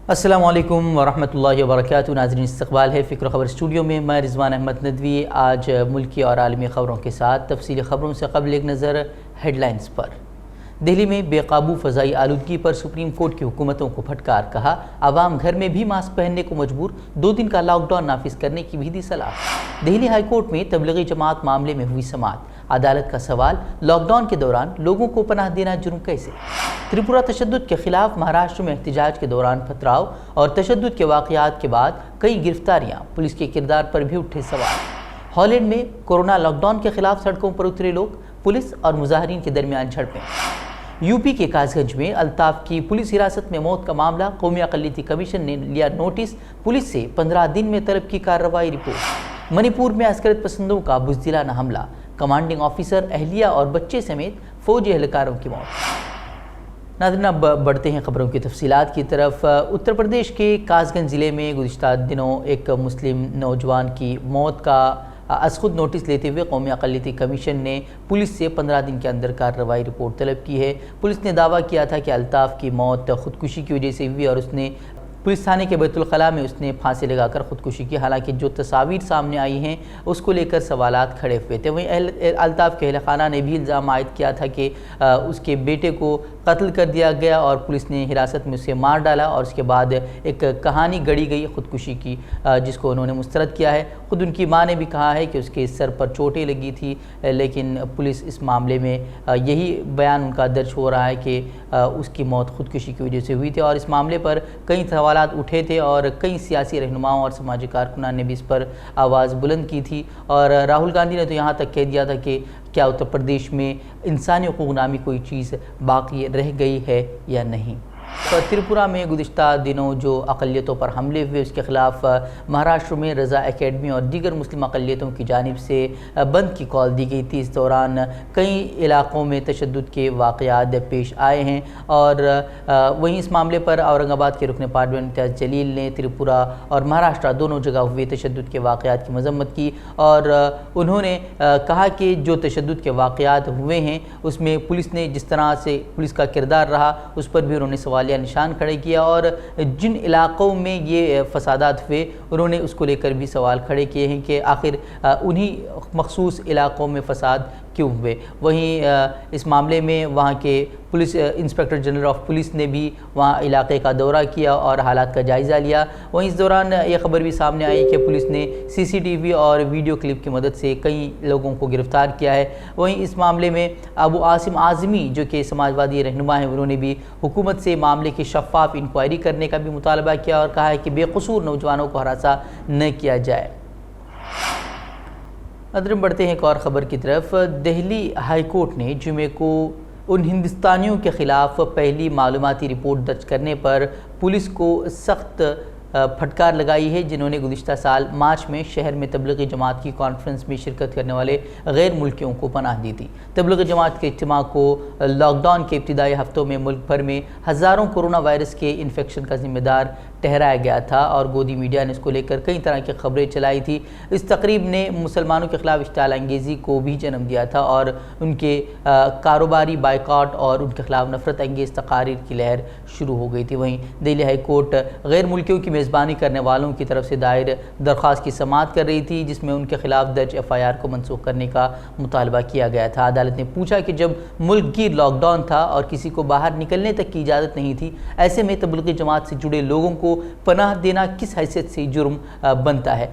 السلام علیکم ورحمۃ اللہ وبرکاتہ۔ ناظرین، استقبال ہے فکر و خبر اسٹوڈیو میں۔ میں رضوان احمد ندوی آج ملکی اور عالمی خبروں کے ساتھ تفصیلی خبروں سے قبل ایک نظر ہیڈ لائنز پر۔ دہلی میں بے قابو فضائی آلودگی پر سپریم کورٹ کی حکومتوں کو پھٹکار، کہا عوام گھر میں بھی ماسک پہننے کو مجبور، 2 دن کا لاک ڈاؤن نافذ کرنے کی بھی دی صلاح۔ دہلی ہائی کورٹ میں تبلیغی جماعت معاملے میں ہوئی سماعت، عدالت کا سوال، لاک ڈاؤن کے دوران لوگوں کو پناہ دینا جرم کیسے؟ تریپورہ تشدد کے خلاف مہاراشٹر میں احتجاج کے دوران پتھراؤ اور تشدد کے واقعات کے بعد کئی گرفتاریاں، پولیس کے کردار پر بھی اٹھے سوال۔ ہالینڈ میں کورونا لاک ڈاؤن کے خلاف سڑکوں پر اترے لوگ، پولیس اور مظاہرین کے درمیان جھڑپیں۔ یو پی کے کاس گنج میں الطاف کی پولیس حراست میں موت کا معاملہ، قومی اقلیتی کمیشن نے لیا نوٹس، پولیس سے 15 دن میں طلب کی کارروائی رپورٹ۔ منی پور میں عسکریت پسندوں کا بزدلانہ حملہ، کمانڈنگ آفیسر، اہلیہ اور بچے سمیت فوجی اہلکاروں کی موت۔ ناظرین، اب بڑھتے ہیں خبروں کی تفصیلات کی طرف۔ اتر پردیش کے کاس گنج ضلع میں گزشتہ دنوں ایک مسلم نوجوان کی موت کا از خود نوٹس لیتے ہوئے قومی اقلیتی کمیشن نے پولیس سے 15 دن کے اندر کارروائی رپورٹ طلب کی ہے۔ پولیس نے دعویٰ کیا تھا کہ الطاف کی موت خودکشی کی وجہ سے ہوئی اور اس نے پولیس تھانے کے بیت الخلاء میں اس نے پھانسی لگا کر خودکشی کی، حالانکہ جو تصاویر سامنے آئی ہیں اس کو لے کر سوالات کھڑے ہوئے تھے۔ وہیں الطاف کے اہل خانہ نے بھی الزام عائد کیا تھا کہ اس کے بیٹے کو قتل کر دیا گیا اور پولیس نے حراست میں اسے مار ڈالا، اور اس کے بعد ایک کہانی گڑھی گئی خودکشی کی جس کو انہوں نے مسترد کیا ہے۔ خود ان کی ماں نے بھی کہا ہے کہ اس کے سر پر چوٹیں لگی تھی، لیکن پولیس اس معاملے میں یہی بیان ان کا درج ہو رہا ہے کہ اس کی موت خودکشی کی وجہ سے ہوئی تھی، اور اس معاملے پر کئی سوالات اٹھے تھے اور کئی سیاسی رہنماؤں اور سماجی کارکنان نے بھی اس پر آواز بلند کی تھی، اور راہل گاندھی نے تو یہاں تک کہہ دیا تھا کہ کیا اتر پردیش میں انسانی حقوق نامی کوئی چیز باقی رہ گئی ہے یا نہیں۔ تریپورہ میں گزشتہ دنوں جو اقلیتوں پر حملے ہوئے اس کے خلاف مہاراشٹر میں رضا اکیڈمی اور دیگر مسلم اقلیتوں کی جانب سے بند کی کال دی گئی تھی۔ اس دوران کئی علاقوں میں تشدد کے واقعات پیش آئے ہیں، اور وہیں اس معاملے پر اورنگ آباد کے رکن پارلیمنٹ امتیاز جلیل نے تریپورہ اور مہاراشٹر دونوں جگہ ہوئے تشدد کے واقعات کی مذمت کی، اور انہوں نے کہا کہ جو تشدد کے واقعات ہوئے ہیں اس میں پولیس نے جس طرح سے پولیس کا کردار رہا اس پر بھی انہوں نے سوالیہ نشان کھڑے کیا، اور جن علاقوں میں یہ فسادات ہوئے انہوں نے اس کو لے کر بھی سوال کھڑے کیے ہیں کہ آخر انہی مخصوص علاقوں میں فساد کیوں ہوئے۔ وہیں اس معاملے میں وہاں کے police inspector general of police نے بھی وہاں علاقے کا دورہ کیا اور حالات کا جائزہ لیا۔ وہیں اس دوران یہ خبر بھی سامنے آئی کہ پولیس نے CCTV اور ویڈیو کلپ کی مدد سے کئی لوگوں کو گرفتار کیا ہے۔ وہیں اس معاملے میں ابو عاصم اعظمی جو کہ سماجوادی رہنما ہیں، انہوں نے بھی حکومت سے معاملے کی شفاف انکوائری کرنے کا بھی مطالبہ کیا اور کہا ہے کہ بے قصور نوجوانوں کو ہراساں نہ کیا جائے۔ ادھر بڑھتے ہیں ایک اور خبر کی طرف۔ دہلی ہائی کورٹ نے جمعے کو ان ہندوستانیوں کے خلاف پہلی معلوماتی رپورٹ درج کرنے پر پولیس کو سخت پھٹکار لگائی ہے، جنہوں نے گزشتہ سال مارچ میں شہر میں تبلیغی جماعت کی کانفرنس میں شرکت کرنے والے غیر ملکیوں کو پناہ دی تھی۔ تبلیغی جماعت کے اجتماع کو لاک ڈاؤن کے ابتدائی ہفتوں میں ملک بھر میں ہزاروں کورونا وائرس کے انفیکشن کا ذمہ دار ٹھہرایا گیا تھا، اور گودی میڈیا نے اس کو لے کر کئی طرح کی خبریں چلائی تھی۔ اس تقریب نے مسلمانوں کے خلاف اشتعال انگیزی کو بھی جنم دیا تھا اور ان کے کاروباری بائیکاٹ اور ان کے خلاف نفرت انگیز تقاریر کی لہر شروع ہو گئی تھی۔ وہیں دہلی ہائی کورٹ غیر ملکیوں کی میزبانی کرنے والوں کی طرف سے دائر درخواست کی سماعت کر رہی تھی، جس میں ان کے خلاف درج FIR کو منسوخ کرنے کا مطالبہ کیا گیا تھا۔ عدالت نے پوچھا کہ جب ملک گیر لاک ڈاؤن تھا اور کسی کو باہر نکلنے تک کی اجازت نہیں تھی، ایسے میں تبلیغی جماعت سے جڑے لوگوں کو پناہ دینا کس حیثیت سے جرم بنتا ہے؟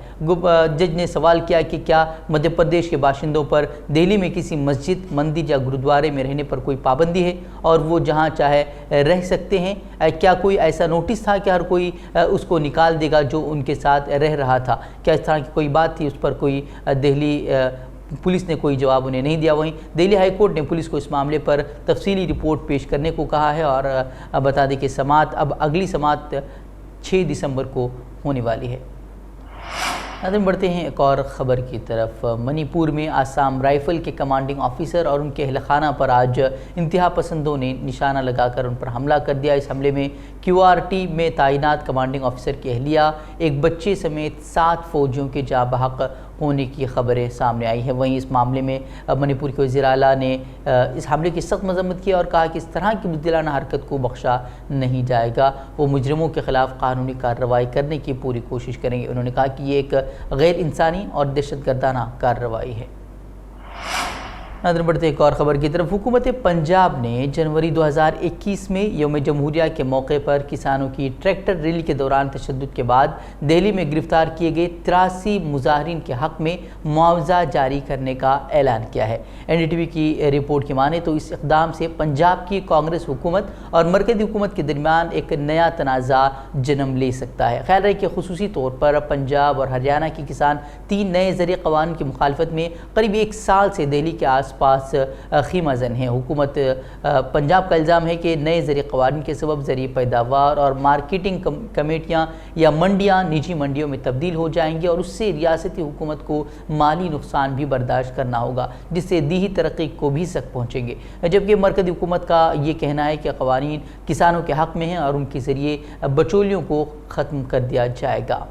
جج نے سوال کیا کہ کیا مدھیہ پردیش کے باشندوں پر دہلی میں کسی مسجد، مندر یا گرودوارے میں رہنے پر کوئی پابندی ہے اور وہ جہاں چاہے رہ سکتے ہیں؟ کیا کوئی ایسا نوٹس تھا کہ ہر کوئی اس کو نکال دے گا جو ان کے ساتھ رہ رہا تھا؟ کیا اس طرح کی کوئی بات تھی؟ اس پر کوئی دہلی پولیس نے کوئی جواب انہیں نہیں دیا۔ وہیں دہلی ہائی کورٹ نے پولیس کو اس معاملے پر تفصیلی رپورٹ پیش کرنے کو کہا ہے، اور بتا دیں کہ سماعت اب اگلی سماعت 6 دسمبر کو ہونے والی ہے۔ ناظرین، بڑھتے ہیں ایک اور خبر کی طرف۔ منی پور میں آسام رائفل کے کمانڈنگ آفیسر اور ان کے اہل خانہ پر آج انتہا پسندوں نے نشانہ لگا کر ان پر حملہ کر دیا۔ اس حملے میں QRT میں تعینات کمانڈنگ آفیسر کی اہلیہ، ایک بچے سمیت 7 فوجیوں کے جاں بحق ہونے کی خبریں سامنے آئی ہیں۔ وہیں اس معاملے میں منی پور کے وزیر اعلیٰ نے اس حملے کی سخت مذمت کی اور کہا کہ اس طرح کی بزدلانہ حرکت کو بخشا نہیں جائے گا، وہ مجرموں کے خلاف قانونی کارروائی کرنے کی پوری کوشش کریں گے۔ انہوں نے کہا کہ یہ ایک غیر انسانی اور دہشت گردانہ کارروائی ہے۔ ناظرین بڑھتے ایک اور خبر کی طرف، حکومت پنجاب نے جنوری 2021 میں یوم جمہوریہ کے موقع پر کسانوں کی ٹریکٹر ریلی کے دوران تشدد کے بعد دہلی میں گرفتار کیے گئے 83 مظاہرین کے حق میں معاوضہ جاری کرنے کا اعلان کیا ہے۔ NDTV کی رپورٹ کی مانیں تو اس اقدام سے پنجاب کی کانگریس حکومت اور مرکزی حکومت کے درمیان ایک نیا تنازع جنم لے سکتا ہے۔ خیال رہے کہ خصوصی طور پر پنجاب اور ہریانہ کے کسان 3 نئے زرعی قوانین کی مخالفت میں قریب 1 سال سے دہلی کے آس پاس خیمہ زن ہیں۔ حکومت پنجاب کا الزام ہے کہ نئے زرعی قوانین کے سبب زرعی پیداوار اور مارکیٹنگ کمیٹیاں یا منڈیاں نجی منڈیوں میں تبدیل ہو جائیں گی اور اس سے ریاستی حکومت کو مالی نقصان بھی برداشت کرنا ہوگا، جس سے دیہی ترقی کو بھی سخت پہنچیں گے۔ جبکہ مرکزی حکومت کا یہ کہنا ہے کہ قوانین کسانوں کے حق میں ہیں اور ان کے ذریعے بچولیوں کو ختم کر دیا جائے گا۔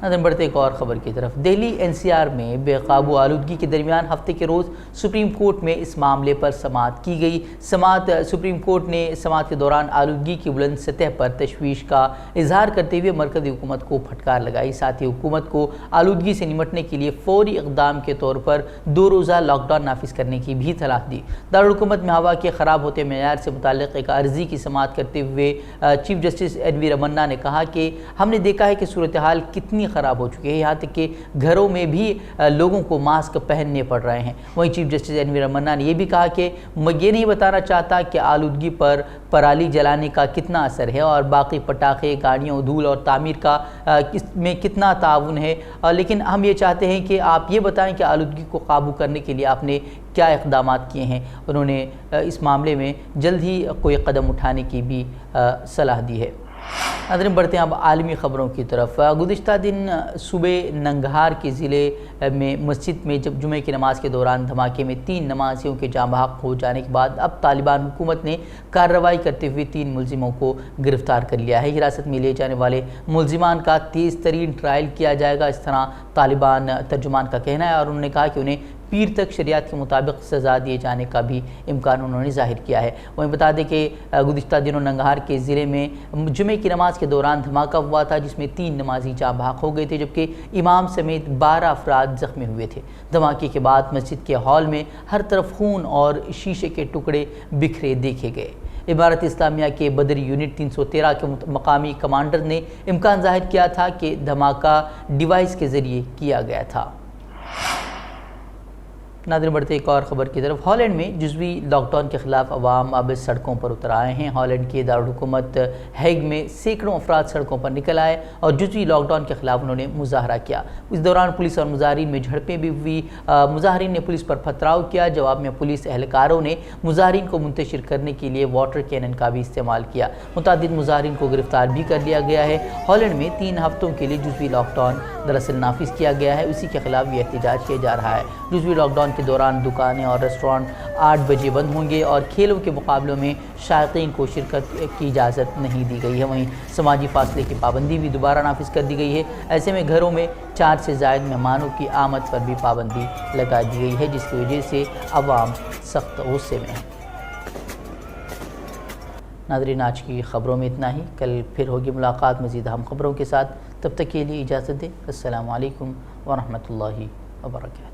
ناظرین بڑھتے ایک اور خبر کی طرف، دہلی NCR میں بے قابو آلودگی کے درمیان ہفتے کے روز سپریم کورٹ میں اس معاملے پر سماعت کی گئی۔ سپریم کورٹ نے سماعت کے دوران آلودگی کی بلند سطح پر تشویش کا اظہار کرتے ہوئے مرکزی حکومت کو پھٹکار لگائی۔ ساتھ ہی حکومت کو آلودگی سے نمٹنے کے لیے فوری اقدام کے طور پر 2 روزہ لاک ڈاؤن نافذ کرنے کی بھی صلاح دی۔ دارالحکومت میں ہوا کے خراب ہوتے معیار سے متعلق ایک عرضی کی سماعت کرتے ہوئے چیف جسٹس NV رمنا نے کہا کہ ہم نے دیکھا ہے کہ صورتحال کتنی خراب ہو چکی ہے، یہاں تک کہ گھروں میں بھی لوگوں کو ماسک پہننے پڑ رہے ہیں۔ وہیں چیف جسٹس NV رمنا نے یہ بھی کہا کہ میں یہ نہیں بتانا چاہتا کہ آلودگی پر پرالی جلانے کا کتنا اثر ہے اور باقی پٹاخے، گاڑیوں، دھول اور تعمیر کا میں کتنا تعاون ہے، لیکن ہم یہ چاہتے ہیں کہ آپ یہ بتائیں کہ آلودگی کو قابو کرنے کے لیے آپ نے کیا اقدامات کیے ہیں۔ انہوں نے اس معاملے میں جلد ہی کوئی قدم اٹھانے کی بھی صلاح دی ہے۔ ناظرین بڑھتے ہیں اب عالمی خبروں کی طرف۔ گزشتہ دن صوبے ننگہار کے ضلع میں مسجد میں جب جمعے کی نماز کے دوران دھماکے میں 3 نمازیوں کے جاں بحق ہو جانے کے بعد اب طالبان حکومت نے کارروائی کرتے ہوئے 3 ملزموں کو گرفتار کر لیا ہے۔ حراست میں لیے جانے والے ملزمان کا تیز ترین ٹرائل کیا جائے گا، اس طرح طالبان ترجمان کا کہنا ہے، اور انہوں نے کہا کہ انہیں پیر تک شریعت کے مطابق سزا دیے جانے کا بھی امکان انہوں نے ظاہر کیا ہے۔ وہیں بتا دیں کہ گزشتہ دنوں ننگہار کے ضلع میں جمعے کی نماز کے دوران دھماکہ ہوا تھا جس میں 3 نمازی جاں بحق ہو گئے تھے، جبکہ امام سمیت 12 افراد زخمی ہوئے تھے۔ دھماکے کے بعد مسجد کے ہال میں ہر طرف خون اور شیشے کے ٹکڑے بکھرے دیکھے گئے۔ امارت اسلامیہ کے بدر یونٹ 313 کے مقامی کمانڈر نے امکان ظاہر کیا تھا کہ دھماکہ ڈیوائس کے ذریعے کیا گیا تھا۔ ناظرین بڑھتے ایک اور خبر کی طرف، ہالینڈ میں جزوی لاک ڈاؤن کے خلاف عوام اب سڑکوں پر اتر آئے ہیں۔ ہالینڈ کے دارالحکومت ہیگ میں سینکڑوں افراد سڑکوں پر نکل آئے اور جزوی لاک ڈاؤن کے خلاف انہوں نے مظاہرہ کیا۔ اس دوران پولیس اور مظاہرین میں جھڑپیں بھی ہوئی۔ مظاہرین نے پولیس پر پتھراؤ کیا، جواب میں پولیس اہلکاروں نے مظاہرین کو منتشر کرنے کے لیے واٹر کینن کا بھی استعمال کیا۔ متعدد مظاہرین کو گرفتار بھی کر لیا گیا ہے۔ ہالینڈ میں 3 ہفتوں کے لیے جزوی لاک ڈاؤن دراصل نافذ کیا گیا ہے، اسی کے خلاف یہ احتجاج کیا جا رہا ہے۔ جزوی لاک ڈاؤن کے دوران دکانیں اور ریسٹورانٹ 8 بجے بند ہوں گے اور کھیلوں کے مقابلوں میں شائقین کو شرکت کی اجازت نہیں دی گئی ہے۔ وہیں سماجی فاصلے کی پابندی بھی دوبارہ نافذ کر دی گئی ہے۔ ایسے میں گھروں میں 4 سے زائد مہمانوں کی آمد پر بھی پابندی لگا دی گئی ہے، جس کی وجہ سے عوام سخت غصے میں ہے۔ ناظرین آج کی خبروں میں اتنا ہی، کل پھر ہوگی ملاقات مزید اہم خبروں کے ساتھ، تب تک کے لیے اجازت دیں۔ السلام علیکم ورحمۃ اللہ وبرکاتہ۔